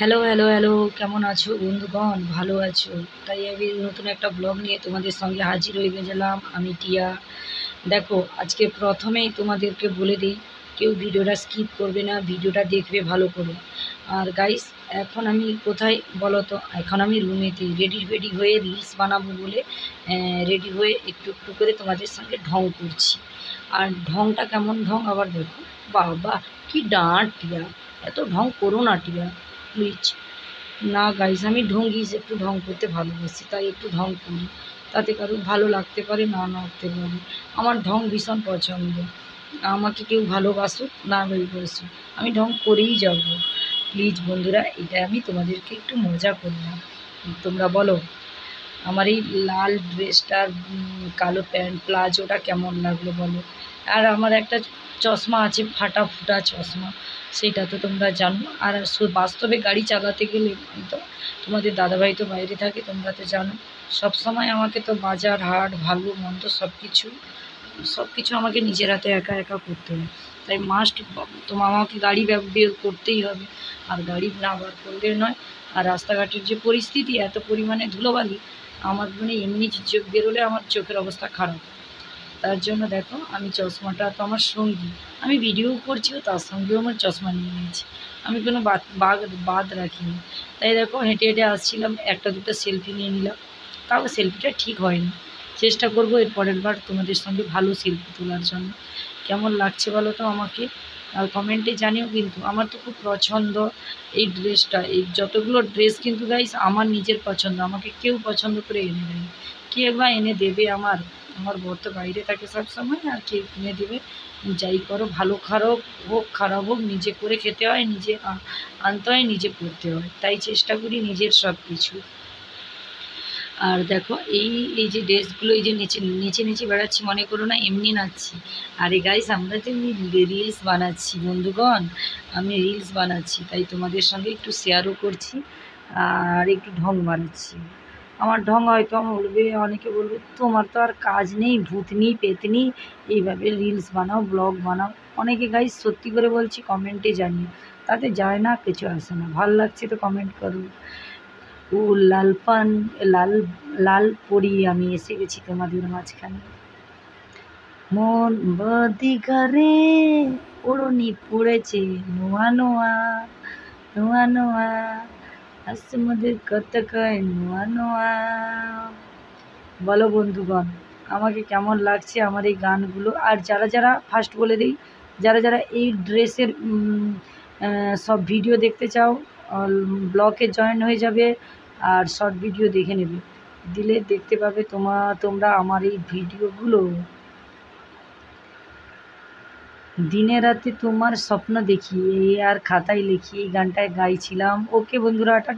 Hello, hello, hello. কেমন আছো বন্ধুগণ? ভালো আছো? তাই আমি নতুন একটা ব্লগ নিয়ে তোমাদের সঙ্গে হাজির হয়ে গেলাম। আমি টিয়া। দেখো, আজকে প্রথমেই তোমাদেরকে বলে দিই, কেউ ভিডিওটা স্কিপ করবে না, ভিডিওটা দেখবে ভালো করে। আর গাইস, এখন আমি কোথায় বলো তো? এখন আমি রুমেতে রেডি হয়ে রিলস বানাবো বলে রেডি হয়ে একটু একটু করে তোমাদের সঙ্গে ঢং করছি। আর ঢংটা কেমন ঢং আবার দেখো। বাবা! কি ডাঁট টিয়া! এত ঢং করো না টিয়া, প্লিজ। না গাইস, আমি ঢঙ্গিস, একটু ঢং করতে ভালোবাসি, তাই একটু ঢং করি। তাতে কারো ভালো লাগতে পারে, না লাগতে পারে। আমার ঢং ভীষণ পছন্দ। আমাকে কেউ ভালোবাসুক না ভালোবাসুক, আমি ঢং করেই যাব। প্লিজ বন্ধুরা, এটা আমি তোমাদেরকে একটু মজা করলাম। তোমরা বলো, আমার এই লাল ড্রেসটার কালো প্যান্ট প্লাজোটা কেমন লাগলো বলো। আর আমার একটা চশমা আছে, ফাটা ফুটা চশমা, সেটা তো তোমরা জানো। আর বাস্তবে গাড়ি চালাতে গেলে তো তোমাদের দাদাভাই তো বাইরে থাকে, তোমরা তো জানো। সব সময় আমাকে তো বাজার হাট ভালো মন্দ সব কিছু আমাকে নিজের হাতে একা একা করতে হয়। তাই মাস্ট তোমার আমাকে গাড়ি বের করতেই হবে। আর গাড়ি না বার করলে নয়। আর রাস্তাঘাটের যে পরিস্থিতি, এত পরিমাণে ধুলোবালি, আমার মানে এমনি চোখ বেরোলে আমার চোখের অবস্থা খারাপ। তার জন্য দেখো, আমি চশমাটা তো আমার সঙ্গী। আমি ভিডিও করছিও, তার সঙ্গেও আমার চশমা নিয়ে নিয়েছি। আমি কোনো বাদ রাখিনি। তাই দেখো, হেঁটে হেঁটে আসছিলাম, একটা দুটো সেলফি নিয়ে নিলাম। তাও সেলফিটা ঠিক হয়নি। চেষ্টা করবো এর পরের বার তোমাদের সঙ্গে ভালো সেলফি তোলার জন্য। কেমন লাগছে বলো তো আমাকে? আর কমেন্টে জানিও কিন্তু। আমার তো খুব পছন্দ এই ড্রেসটা। এই যতগুলো ড্রেস কিন্তু গাইস আমার নিজের পছন্দ, আমাকে কেউ পছন্দ করে এনে দেয়নি। কে বা এনে দেবে? আমার বর তো বাইরে থাকে সবসময়, আর কে কিনে দেবে? যাই করো, ভালো খারাপ হোক, নিজে করে খেতে হয়, নিজে আনতে হয়, নিজে পরতে হয়। তাই চেষ্টা করি নিজের সব কিছু। আর দেখো, এই যে ড্রেসগুলো, এই যে নেচে নেচে নেচে বেড়াচ্ছি, মনে করো না এমনি নাচছি। আরে গাইস, আমরা তো এমনি রিলস বানাচ্ছি বন্ধুগণ। আমি রিলস বানাচ্ছি, তাই তোমাদের সঙ্গে একটু শেয়ারও করছি আর একটু ঢং বানাচ্ছি। আমার ঢং হয়তো অনেকে বলবে তোমার তো আর কাজ নেই, ভূতনি পেতনি, এইভাবে রিলস বানাও, ব্লগ বানাও। অনেকে গাইস সত্যি করে বলছি, কমেন্টে জানিয়ে, তাতে যায় না, কিছু আসে না। ভালো লাগছে তো কমেন্ট করো। ও লাল পান, লাল লাল পরি আমি এসে গেছি তোমাদের মাঝখানে। মন বদিঘরে ওড়নি পড়েছে নোয়া নোয়া, নোয়া নোয়া, আসমদের কত কয় নোয়া নোয়া। বলো বন্ধুগণ, আমাকে কেমন লাগছে আমার এই গানগুলো? আর যারা যারা ফার্স্ট বলে দিই, যারা যারা এই ড্রেসের সব ভিডিও দেখতে চাও, ব্লগে জয়েন হয়ে যাবে আর শর্ট ভিডিও দেখে নেবে। দিলে দেখতে পাবে তোমরা আমার এই ভিডিওগুলো। দিনে রাতে তোমার স্বপ্ন দেখি, এই আর খাতায় লিখি, এই গানটায় গাইছিলাম। ওকে বন্ধুরা, টাটা।